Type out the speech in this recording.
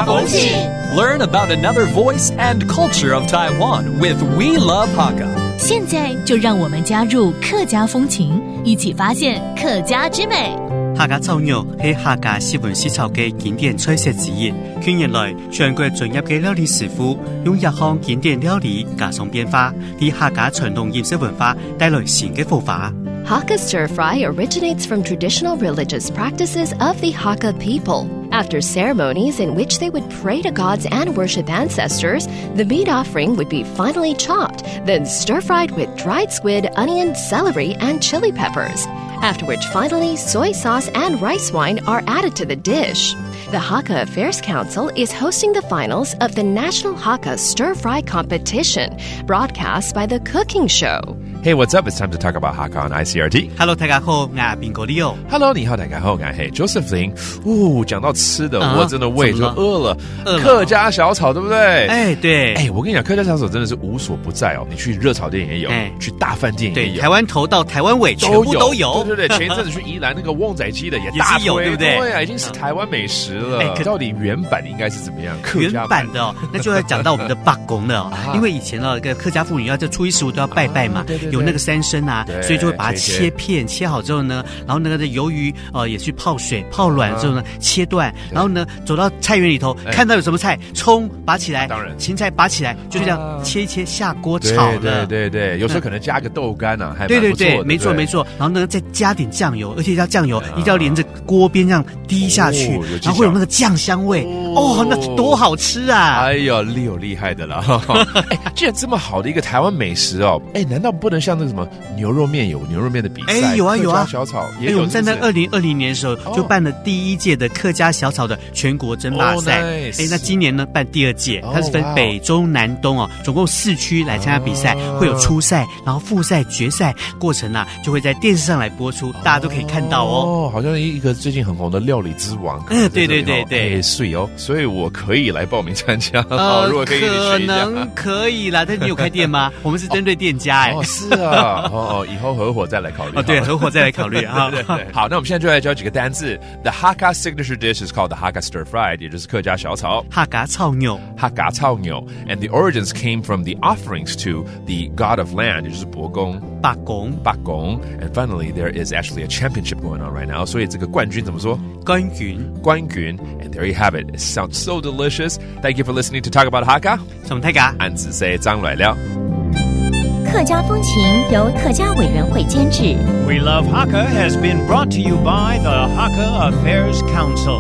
家风情 Learn about another voice and culture of Taiwan with We Love Hakka. 现在就让我们加入客家风情，一起发现客家之美。客家炒肉是客家新闻思潮嘅經典菜式之一。近年來，全國專業嘅料理師傅用一項經典料理加上變化，為客家傳統飲食文化帶來新嘅火花。Hakka stir fry originates from traditional religious practices of the Hakka people. After ceremonies in which they would pray to gods and worship ancestors, the meat offering would be finally chopped, then stir-fried with dried squid, onion, celery, and chili peppers. After which, finally, soy sauce and rice wine are added to the dish. The Hakka Affairs Council is hosting the finals of the National Hakka Stir Fry Competition, broadcast by The Cooking Show. Hey, what's up? It's time to talk about Hakka on ICRT. Hello， 大家好，我係邊個 Leo。Hello， 你好，大家好，我係 Josephine。講到吃的，我真的胃就餓了。餓了客家小炒，對不對？哎，對。哎，我跟你講，客家小炒真的是無所不在哦。你去熱炒店也有，去大飯店也有，對，台灣頭到台灣尾全部都有。對對對，前一陣子去宜蘭那個旺仔雞的也大推，對不對？對啊，已經是台灣美食了。哎，可到底原版應該是怎麼樣？原版的哦，那就要講到我們的八公了哦。因為以前哦，客家婦女要在初一十五都要拜拜嘛，有那個三牲啊，所以就會把它切片，切好之後呢，然後那個魷魚也去泡水，泡軟之後呢，切斷，然後呢走到菜園裡頭，看到有什麼菜，蔥拔起來，當然芹菜拔起來，就這樣切一切下鍋炒了。對對對，有時候可能加個豆乾啊，還蠻不錯的。對對對，沒錯沒錯。然後呢再加點醬油，而且要醬油一定要連着鍋邊這樣滴下去，然後會有那個醬香味。哦，那多好吃啊！哎呦，Leo厲害的啦！哎，既然這麼好的一個台灣美食哦，哎，難道不能像那個什麼牛肉麵有牛肉麵的比賽？哎，有啊有啊，客家小炒也有。我們在那2020年的時候就辦了第一屆的客家小炒的全國爭霸賽。哎，那今年呢辦第二屆，它是分北中南東哦，總共4區來參加比賽，會有初賽，然後複賽、決賽，過程啊就會在電視上來播出，大家都可以看到哦。好像一個最近很紅的料理之王。對對對對，是哦，所以我可以來報名參加。如果可以可能可以啦，但你有開店嗎？我們是針對店家哎。是啊，以後合夥再來考慮。對，合夥再來考慮啊。好，那我們現在就來教幾個單字。The Hakka signature dish is called the Hakka stir fried， 也就是客家小炒。客家炒肉，客家炒肉 ，and the origins came from the offerings to the god of land， 也就是伯公。八公。And finally, there is actually a championship going on right now. 所以這個冠軍怎麼說？冠軍。And there you have it. It sounds so delicious. Thank you for listening to Talk About Hakka. 什麼大家？俺只係張來了。客家風情由客家委員會監製。We Love Hakka has been brought to you by the Hakka Affairs Council.